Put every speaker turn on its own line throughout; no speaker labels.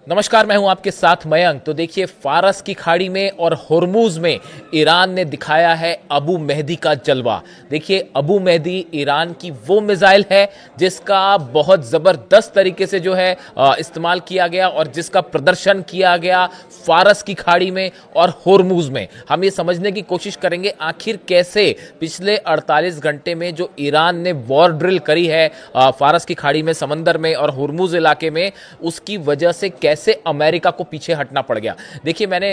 नमस्कार, मैं हूं आपके साथ मयंक। तो देखिए, फारस की खाड़ी में और हुर्मुज में ईरान ने दिखाया है अबू मेहदी का जलवा। देखिए, अबू मेहदी ईरान की वो मिसाइल है जिसका बहुत ज़बरदस्त तरीके से जो है इस्तेमाल किया गया और जिसका प्रदर्शन किया गया फारस की खाड़ी में और हुर्मुज में। हम ये समझने की कोशिश करेंगे आखिर कैसे पिछले 48 घंटे में जो ईरान ने वॉर ड्रिल करी है फारस की खाड़ी में, समंदर में और हुर्मुज इलाके में, उसकी वजह से कैसे अमेरिका को पीछे हटना पड़ गया। देखिए, मैंने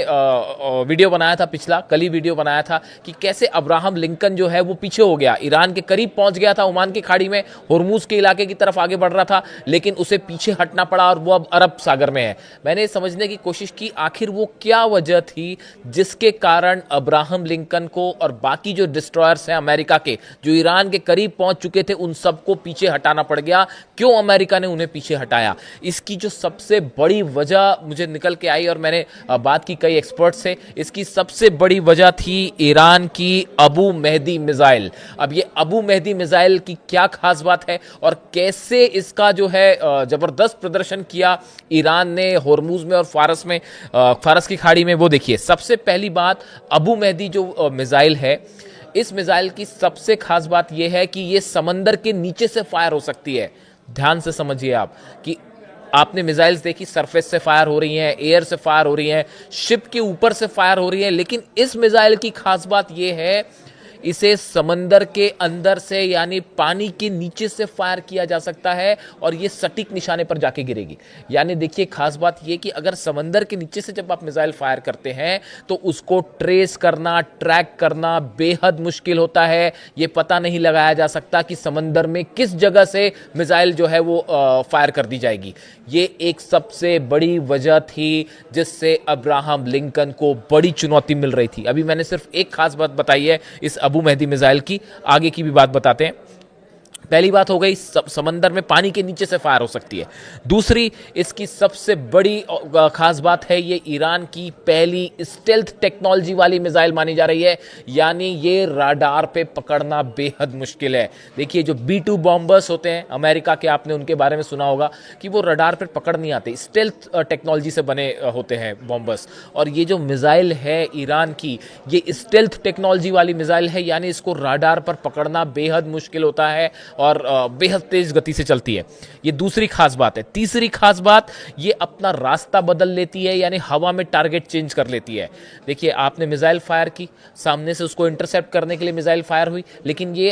वीडियो बनाया था, पिछला कल ही वीडियो बनाया था कि कैसे अब्राहम लिंकन जो है वो पीछे हो गया, ईरान के करीब पहुंच गया था, ओमान की खाड़ी में हुर्मुज के इलाके की तरफ आगे बढ़ रहा था, लेकिन उसे पीछे हटना पड़ा और वो अब अरब सागर में है। मैंने समझने की कोशिश की आखिर वो क्या वजह थी जिसके कारण अब्राहम लिंकन को और बाकी जो डिस्ट्रॉयर्स हैं अमेरिका के जो ईरान के करीब पहुंच चुके थे उन सबको पीछे हटाना पड़ गया। क्यों अमेरिका ने उन्हें पीछे हटाया, इसकी जो सबसे बड़ी वजह मुझे निकल के आई और मैंने बात की कई एक्सपर्ट से, इसकी सबसे बड़ी वजह थी ईरान की अबू मेहदी मिसाइल। अब ये अबू मेहदी मिसाइल की क्या खास बात है और कैसे इसका जो है जबरदस्त प्रदर्शन किया ईरान ने होर्मुज में और फारस की खाड़ी में, वो देखिए। सबसे पहली बात, अबू मेहदी जो मिसाइल है, इस मिसाइल की सबसे खास बात यह है कि यह समंदर के नीचे से फायर हो सकती है। ध्यान से समझिए आप कि आपने मिसाइल्स देखी, सरफेस से फायर हो रही हैं, एयर से फायर हो रही हैं, शिप के ऊपर से फायर हो रही हैं, लेकिन इस मिसाइल की खास बात यह है इसे समंदर के अंदर से यानी पानी के नीचे से फायर किया जा सकता है और ये सटीक निशाने पर जाके गिरेगी। यानी देखिए, खास बात ये कि अगर समंदर के नीचे से जब आप मिसाइल फायर करते हैं तो उसको ट्रेस करना, ट्रैक करना बेहद मुश्किल होता है। ये पता नहीं लगाया जा सकता कि समंदर में किस जगह से मिसाइल जो है वो फायर कर दी जाएगी। ये एक सबसे बड़ी वजह थी जिससे अब्राहम लिंकन को बड़ी चुनौती मिल रही थी। अभी मैंने सिर्फ एक खास बात बताई है इस अबू मेहदी मिसाइल की, आगे की भी बात बताते हैं। पहली बात हो गई, समंदर में पानी के नीचे से फायर हो सकती है। दूसरी, इसकी सबसे बड़ी खास बात है, ये ईरान की पहली स्टेल्थ टेक्नोलॉजी वाली मिसाइल मानी जा रही है, यानी ये राडार पे पकड़ना बेहद मुश्किल है। देखिए, जो B-2 बॉम्बर्स होते हैं अमेरिका के, आपने उनके बारे में सुना होगा कि वो राडार पे पकड़ नहीं आते, स्टेल्थ टेक्नोलॉजी से बने होते हैं बॉम्बर्स। और ये जो मिसाइल है ईरान की, ये स्टेल्थ टेक्नोलॉजी वाली मिसाइल है, यानी इसको राडार पर पकड़ना बेहद मुश्किल होता है और बेहद तेज गति से चलती है। ये दूसरी खास बात है। तीसरी खास बात, ये अपना रास्ता बदल लेती है, यानी हवा में टारगेट चेंज कर लेती है। देखिए, आपने मिसाइल फायर की, सामने से उसको इंटरसेप्ट करने के लिए मिसाइल फायर हुई, लेकिन ये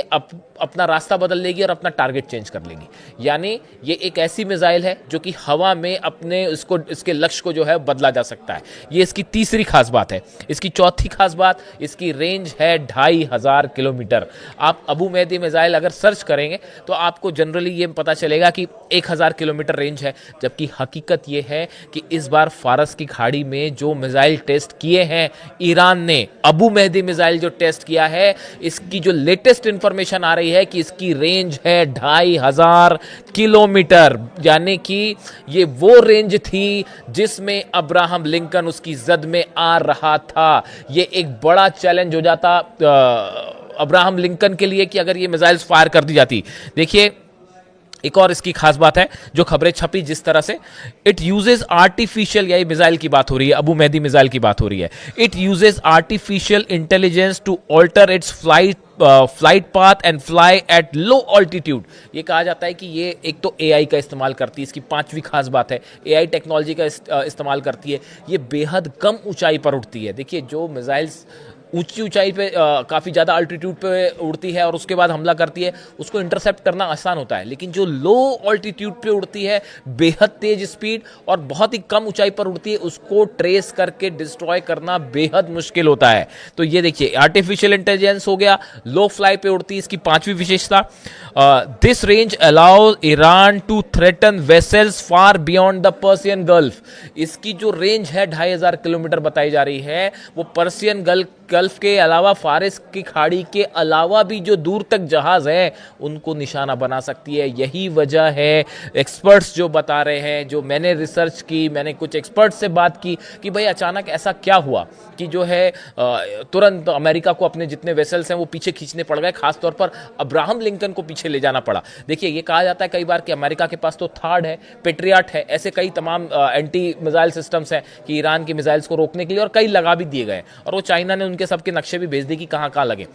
अपना रास्ता बदल लेगी और अपना टारगेट चेंज कर लेगी। यानी ये एक ऐसी मिसाइल है जो कि हवा में अपने इसके लक्ष्य को जो है बदला जा सकता है। ये इसकी तीसरी खास बात है। इसकी चौथी खास बात, इसकी रेंज है 2500 किलोमीटर। आप अबू मेहदी मिसाइल अगर सर्च करेंगे तो आपको जनरली ये पता चलेगा कि 1000 किलोमीटर रेंज है, जबकि हकीकत ये है कि इस बार फारस की खाड़ी में जो मिसाइल टेस्ट किए हैं ईरान ने, अबू मेहदी मिसाइल जो टेस्ट किया है, इसकी जो लेटेस्ट इंफॉर्मेशन आ रही है कि इसकी रेंज है 2500 किलोमीटर। यानी कि ये वो रेंज थी जिसमें अब्राहम लिंकन उसकी जद में आ रहा था। ये एक बड़ा चैलेंज हो जाता अब्राहम लिंकन के लिए कि अगर ये मिसाइल्स फायर कर दी जाती। देखिए, एक और इसकी खास बात है, जो खबरें छपी जिस तरह से, इट यूजेस आर्टिफिशियल, यही मिसाइल की बात हो रही है, अबू मेहदी मिसाइल की बात हो रही है, it uses artificial intelligence to alter its flight path and fly at low altitude. ये कहा जाता है कि ये एक तो एआई का इस्तेमाल करती है, इसकी पांचवी खास बात है, एआई टेक्नोलॉजी का इस्तेमाल करती है। ये बेहद कम ऊंचाई पर उड़ती है। देखिए, जो मिसाइल्स ऊंची ऊंचाई पे काफ़ी ज़्यादा अल्टीट्यूड पे उड़ती है और उसके बाद हमला करती है, उसको इंटरसेप्ट करना आसान होता है, लेकिन जो लो ऑल्टीट्यूड पे उड़ती है, बेहद तेज स्पीड और बहुत ही कम ऊंचाई पर उड़ती है, उसको ट्रेस करके डिस्ट्रॉय करना बेहद मुश्किल होता है। तो ये देखिए, आर्टिफिशियल इंटेलिजेंस हो गया, लो फ्लाई पे उड़ती है, इसकी पांचवी विशेषता। This range allows Iran to threaten vessels far beyond the Persian Gulf. इसकी जो रेंज है 2500 किलोमीटर बताई जा रही है, वो पर्सियन गल्फ गल्फ के अलावा, फारिस की खाड़ी के अलावा भी जो दूर तक जहाज़ हैं उनको निशाना बना सकती है। यही वजह है, एक्सपर्ट्स जो बता रहे हैं, जो मैंने रिसर्च की, मैंने कुछ एक्सपर्ट्स से बात की कि भाई अचानक ऐसा क्या हुआ कि जो है तुरंत अमेरिका को अपने जितने वेसल्स हैं वो पीछे खींचने पड़ गए, खासतौर पर अब्राहम लिंकन को पीछे ले जाना पड़ा। देखिए, ये कहा जाता है कई बार कि अमेरिका के पास तो थार्ड है, पेट्रियट है, ऐसे कई तमाम एंटी मिसाइल सिस्टम्स हैं कि ईरान की मिसाइल्स को रोकने के लिए, और कई लगा भी दिए गए, और वो चाइना ने उनके सबके नक्शे भी भेज दिए कि कहाँ कहाँ लगे।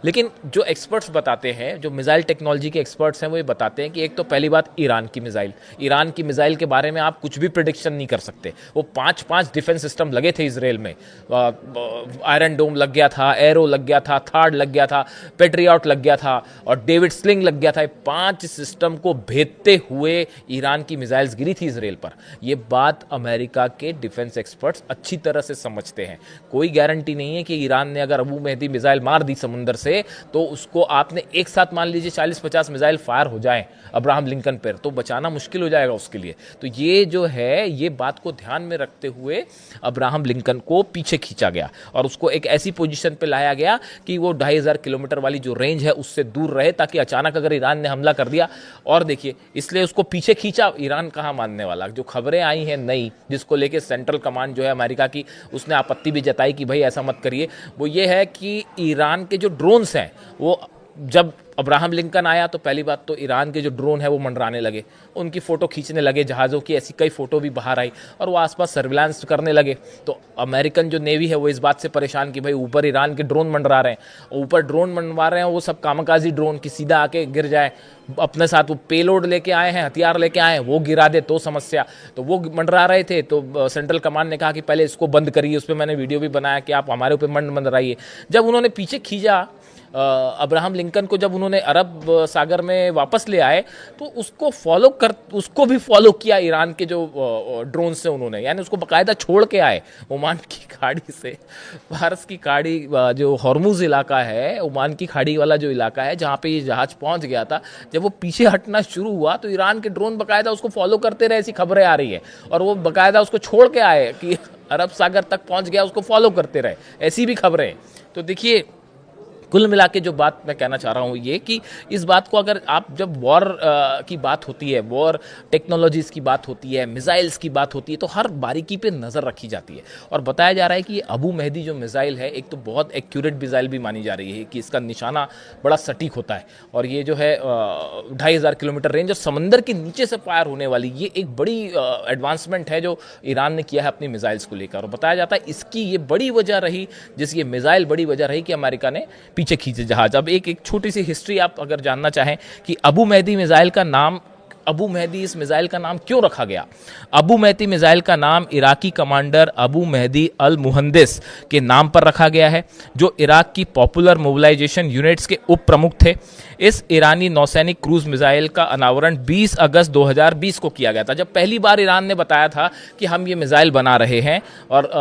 लेकिन जो एक्सपर्ट्स बताते हैं, जो मिसाइल टेक्नोलॉजी के एक्सपर्ट्स हैं, वो ये बताते हैं कि एक तो पहली बात, ईरान की मिसाइल के बारे में आप कुछ भी प्रिडिक्शन नहीं कर सकते। वो 5 डिफेंस सिस्टम लगे थे इसराइल में, आयरन डोम लग गया था, एरो लग गया था, थार्ड लग गया था, पेट्रियट लग गया था, और डेविड स्लिंग लग गया था। 5 सिस्टम को भेदते हुए ईरान की मिसाइल्स गिरी थी इसराइल पर। ये बात अमेरिका के डिफेंस एक्सपर्ट्स अच्छी तरह से समझते हैं। कोई गारंटी नहीं है कि ईरान ने अगर अबू मेहदी मिसाइल मार दी समुंदर से, तो उसको आपने एक साथ मान लीजिए 40-50 मिसाइल फायर हो जाए अब्राहम लिंकन पर, तो बचाना मुश्किल हो जाएगा उसके लिए। तो ये जो है, ये बात को ध्यान में रखते हुए अब्राहम लिंकन को पीछे खींचा गया और उसको एक ऐसी पोजीशन पे लाया गया कि वो 2500 किलोमीटर वाली जो रेंज है उससे दूर रहे, ताकि अचानक अगर ईरान ने हमला कर दिया। और देखिए, इसलिए उसको पीछे खींचा। ईरान कहाँ मानने वाला। जो खबरें आई हैं नई, जिसको लेके सेंट्रल कमांड जो है अमेरिका की, उसने आपत्ति भी जताई कि भाई ऐसा मत करिए, वो ये है कि ईरान के जो ड्रोन्स हैं, वो जब अब्राहम लिंकन आया तो पहली बात तो ईरान के जो ड्रोन है वो मंडराने लगे, उनकी फ़ोटो खींचने लगे जहाज़ों की, ऐसी कई फ़ोटो भी बाहर आई, और वो आसपास सर्विलांस करने लगे। तो अमेरिकन जो नेवी है वो इस बात से परेशान कि भाई ऊपर ईरान के ड्रोन मंडरा रहे हैं, ऊपर ड्रोन मंडवा रहे हैं, वो सब कामकाजी ड्रोन की सीधा आके गिर जाए, अपने साथ वो पेलोड लेके आए हैं, हथियार लेके आए हैं, वो गिरा दे तो समस्या। तो वो मंडरा रहे थे, तो सेंट्रल कमांड ने कहा कि पहले इसको बंद करिए। उस पर मैंने वीडियो भी बनाया कि आप हमारे ऊपर मंडराइए। जब उन्होंने पीछे खींचा अब्राहम लिंकन को, जब उन्होंने अरब सागर में वापस ले आए, तो उसको भी फॉलो किया ईरान के जो ड्रोन से उन्होंने, यानी उसको बाकायदा छोड़ के आए ओमान की खाड़ी से। फारस की खाड़ी, जो हॉर्मुज इलाका है, ओमान की खाड़ी वाला जो इलाका है जहाँ पे ये जहाज पहुँच गया था, जब वो पीछे हटना शुरू हुआ तो ईरान के ड्रोन बाकायदा उसको फॉलो करते रहे, ऐसी खबरें आ रही है। और वो बाकायदा उसको छोड़ के आए कि अरब सागर तक पहुँच गया, उसको फॉलो करते रहे, ऐसी भी खबरें। तो देखिए, कुल मिला के जो बात मैं कहना चाह रहा हूँ ये कि इस बात को, अगर आप जब वॉर की बात होती है, वॉर टेक्नोलॉजीज़ की बात होती है, मिसाइल्स की बात होती है, तो हर बारीकी पे नज़र रखी जाती है। और बताया जा रहा है कि ये अबू मेहदी जो मिसाइल है, एक तो बहुत एक्यूरेट मिसाइल भी मानी जा रही है कि इसका निशाना बड़ा सटीक होता है, और ये जो है 2500 किलोमीटर रेंज और समंदर के नीचे से फायर होने वाली, ये एक बड़ी एडवांसमेंट है जो ईरान ने किया है अपनी मिसाइल्स को लेकर। और बताया जाता है इसकी ये बड़ी वजह रही, ये मिसाइल बड़ी वजह रही कि अमेरिका ने पीछे खींचे जहाज। अब एक छोटी सी हिस्ट्री आप अगर जानना चाहें कि अबू मेहदी मिसाइल का नाम, अबू मेहदी इस मिसाइल का नाम क्यों रखा गया। अबू मेहदी मिसाइल का नाम इराकी कमांडर अबू मेहदी अल मुहंदिस के नाम पर रखा गया है, जो इराक की पॉपुलर मोबिलाइजेशन यूनिट्स के उप प्रमुख थे। इस ईरानी नौसैनिक क्रूज मिसाइल का अनावरण 20 अगस्त 2020 को किया गया था, जब पहली बार ईरान ने बताया था कि हम ये मिसाइल बना रहे हैं, और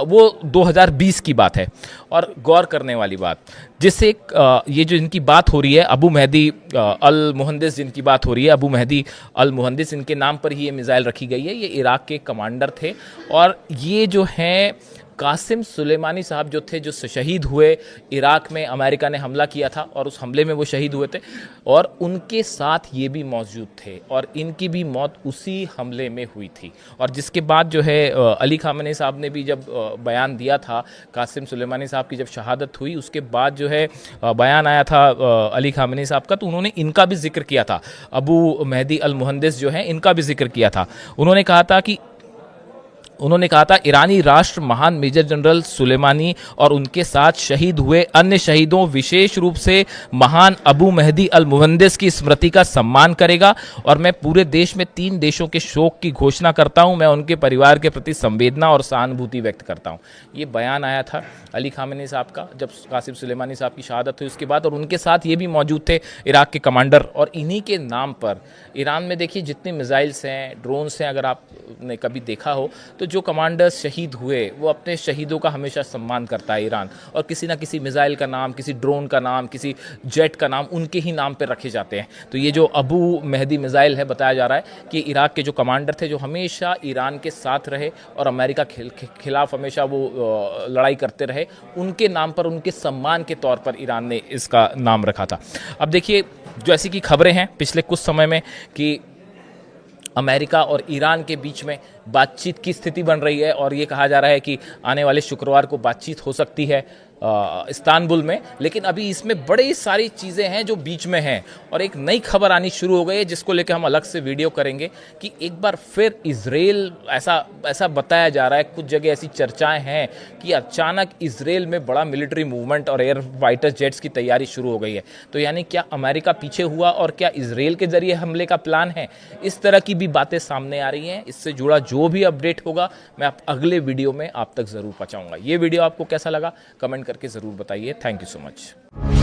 वो 2020 की बात है। और गौर करने वाली बात, जिससे ये जो इनकी बात हो रही है, अबू मेहदी अल मुहंदिस जिनकी बात हो रही है, अबू मेहदी अल मुहंदिस, इनके नाम पर ही ये मिसाइल रखी गई है। ये इराक के कमांडर थे, और ये जो हैं कासिम सुलेमानी साहब जो थे, जो शहीद हुए इराक में, अमेरिका ने हमला किया था और उस हमले में वो शहीद हुए थे, और उनके साथ ये भी मौजूद थे, और इनकी भी मौत उसी हमले में हुई थी। और जिसके बाद जो है अली खामेनी साहब ने भी जब बयान दिया था, कासिम सुलेमानी साहब की जब शहादत हुई, उसके बाद जो है बयान आया था अली खामेनी साहब का, तो उन्होंने इनका भी जिक्र किया था, अबू मेहदी अल मुहंदिस जो है, इनका भी जिक्र किया था। उन्होंने कहा था ईरानी राष्ट्र महान मेजर जनरल सुलेमानी और उनके साथ शहीद हुए अन्य शहीदों, विशेष रूप से महान अबू मेहदी अल मुहंदिस की स्मृति का सम्मान करेगा, और मैं पूरे देश में 3 देशों के शोक की घोषणा करता हूं। मैं उनके परिवार के प्रति संवेदना और सहानुभूति व्यक्त करता हूं। ये बयान आया था अली खामेनी साहब का जब कासिम सुलेमानी साहब की शहादत हुई उसके बाद, और उनके साथ ये भी मौजूद थे इराक के कमांडर। और इन्हीं के नाम पर ईरान में देखिए जितनी मिसाइल्स हैं, ड्रोन्स हैं, अगर आपने कभी देखा हो तो तो जो कमांडर्स शहीद हुए वो अपने शहीदों का हमेशा सम्मान करता है ईरान, और किसी ना किसी मिसाइल का नाम, किसी ड्रोन का नाम, किसी जेट का नाम उनके ही नाम पर रखे जाते हैं। तो ये जो अबू मेहदी मिसाइल है, बताया जा रहा है कि इराक के जो कमांडर थे जो हमेशा ईरान के साथ रहे और अमेरिका के खिलाफ हमेशा वो लड़ाई करते रहे, उनके नाम पर, उनके सम्मान के तौर पर ईरान ने इसका नाम रखा था। अब देखिए, जो ऐसी की खबरें हैं पिछले कुछ समय में कि अमेरिका और ईरान के बीच में बातचीत की स्थिति बन रही है, और ये कहा जा रहा है कि आने वाले शुक्रवार को बातचीत हो सकती है इस्तांबुल में। लेकिन अभी इसमें बड़ी सारी चीज़ें हैं जो बीच में हैं, और एक नई खबर आनी शुरू हो गई है जिसको लेकर हम अलग से वीडियो करेंगे कि एक बार फिर इजराइल, ऐसा बताया जा रहा है, कुछ जगह ऐसी चर्चाएं हैं कि अचानक इजराइल में बड़ा मिलिट्री मूवमेंट और एयर फाइटर जेट्स की तैयारी शुरू हो गई है। तो यानी क्या अमेरिका पीछे हुआ और क्या इजराइल के जरिए हमले का प्लान है? इस तरह की भी बातें सामने आ रही हैं। इससे जुड़ा जो भी अपडेट होगा मैं अगले वीडियो में आप तक ज़रूर पहुंचाऊंगा। ये वीडियो आपको कैसा लगा कमेंट करके ज़रूर बताइए। Thank you so much.